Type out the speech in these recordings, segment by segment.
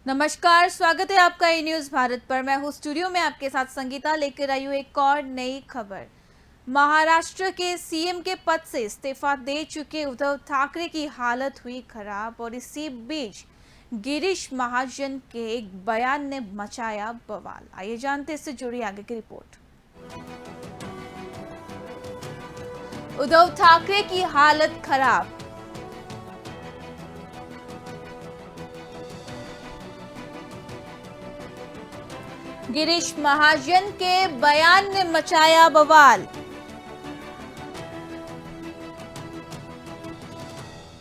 नमस्कार, स्वागत है आपका ई न्यूज भारत पर। मैं हूँ स्टूडियो में आपके साथ संगीता, लेकर आई हूँ एक और नई खबर। महाराष्ट्र के सीएम के पद से इस्तीफा दे चुके उद्धव ठाकरे की हालत हुई खराब और इसी बीच गिरीश महाजन के एक बयान ने मचाया बवाल। आइए जानते इससे जुड़ी आगे की रिपोर्ट। उद्धव ठाकरे की हालत खराब। गिरीश महाजन के बयान ने मचाया बवाल।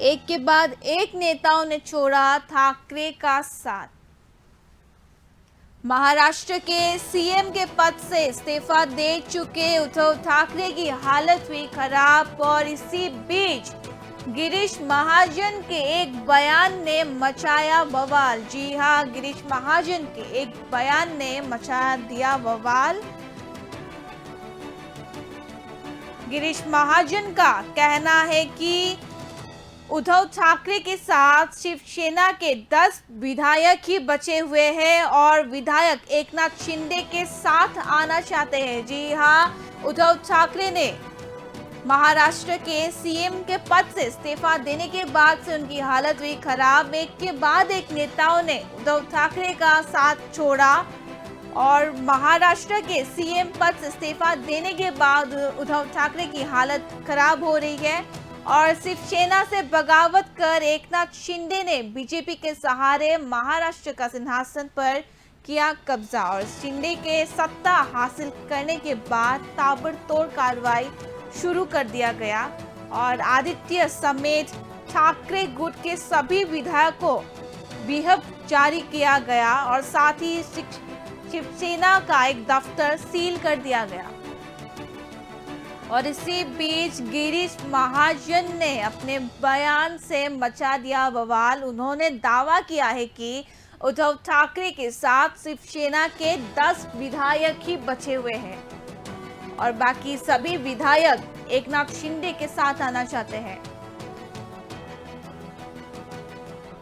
एक के बाद एक नेताओं ने छोड़ा ठाकरे का साथ। महाराष्ट्र के सीएम के पद से इस्तीफा दे चुके उद्धव ठाकरे की हालत हुई खराब और इसी बीच गिरीश महाजन के एक बयान ने मचाया बवाल। जी हां, गिरीश महाजन के एक बयान ने मचा दिया बवाल। गिरीश महाजन का कहना है कि उद्धव ठाकरे के साथ शिवसेना के 10 विधायक ही बचे हुए हैं और विधायक एकनाथ शिंदे के साथ आना चाहते हैं। जी हां, उद्धव ठाकरे ने महाराष्ट्र के सीएम के पद से इस्तीफा देने के बाद से उनकी हालत हुई खराब। एक के बाद एक नेताओं ने उद्धव ठाकरे का साथ छोड़ा और महाराष्ट्र के सीएम पद से इस्तीफा देने के बाद उद्धव ठाकरे की हालत खराब हो रही है और शिवसेना से बगावत कर एकनाथ शिंदे ने बीजेपी के सहारे महाराष्ट्र का सिंहासन पर किया कब्जा और शिंदे के सत्ता हासिल करने के बाद ताबड़तोड़ कार्रवाई शुरू कर दिया गया और आदित्य समेत ठाकरे गुट के सभी विधायकों व्हिप जारी किया गया और साथ ही शिवसेना का एक दफ्तर सील कर दिया गया। और इसी बीच गिरीश महाजन ने अपने बयान से मचा दिया बवाल। उन्होंने दावा किया है कि उद्धव ठाकरे के साथ शिवसेना के 10 विधायक ही बचे हुए हैं और बाकी सभी विधायक एकनाथ शिंदे के साथ आना चाहते हैं।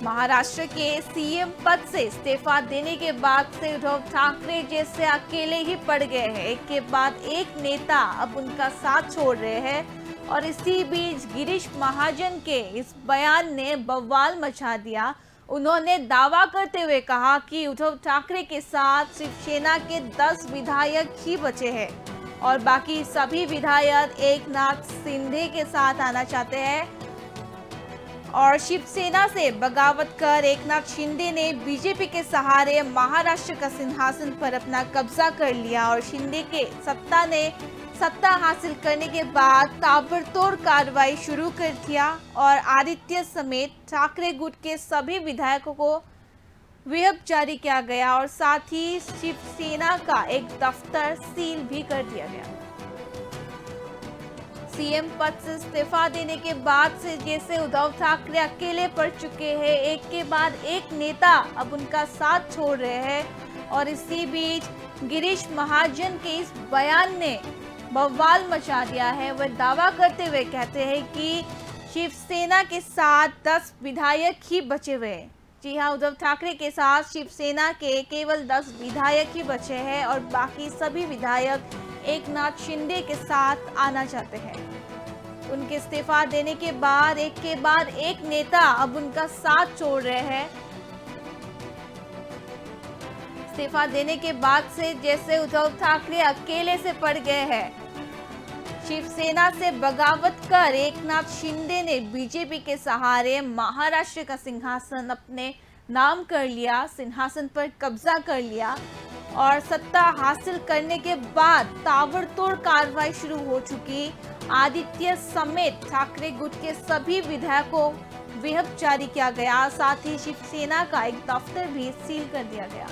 महाराष्ट्र के सीएम पद से इस्तीफा देने के बाद से उद्धव ठाकरे जैसे अकेले ही पड़ गए हैं। एक के बाद एक नेता अब उनका साथ छोड़ रहे हैं और इसी बीच गिरीश महाजन के इस बयान ने बवाल मचा दिया। उन्होंने दावा करते हुए कहा कि उद्धव ठाकरे के साथ शिवसेना के 10 विधायक ही बचे हैं और बाकी सभी विधायक एकनाथ शिंदे के साथ आना चाहते हैं और शिवसेना से बगावत कर एकनाथ शिंदे ने बीजेपी के सहारे महाराष्ट्र का सिंहासन पर अपना कब्जा कर लिया और शिंदे के सत्ता हासिल करने के बाद ताबड़तोड़ कार्रवाई शुरू कर दिया और आदित्य समेत ठाकरे गुट के सभी विधायकों को व्हिप जारी किया गया और साथ ही शिवसेना का एक दफ्तर सील भी कर दिया गया। सीएम पद से इस्तीफा देने के बाद से जैसे उद्धव ठाकरे अकेले पड़ चुके हैं, एक के बाद एक नेता अब उनका साथ छोड़ रहे हैं और इसी बीच गिरीश महाजन के इस बयान ने बवाल मचा दिया है। वह दावा करते हुए कहते हैं कि शिवसेना के साथ 10 विधायक ही बचे हुए हैं। जी हाँ, उद्धव ठाकरे के साथ शिवसेना के केवल 10 विधायक ही बचे हैं और बाकी सभी विधायक एकनाथ शिंदे के साथ आना चाहते हैं। उनके इस्तीफा देने के बाद एक के बाद एक नेता अब उनका साथ छोड़ रहे हैं। इस्तीफा देने के बाद से जैसे उद्धव ठाकरे अकेले से पड़ गए हैं। शिवसेना से बगावत कर एकनाथ शिंदे ने बीजेपी के सहारे महाराष्ट्र का सिंहासन अपने नाम कर लिया, सिंहासन पर कब्जा कर लिया और सत्ता हासिल करने के बाद ताबड़तोड़ कार्रवाई शुरू हो चुकी। आदित्य समेत ठाकरे गुट के सभी विधायकों व्हिप जारी किया गया, साथ ही शिवसेना का एक दफ्तर भी सील कर दिया गया।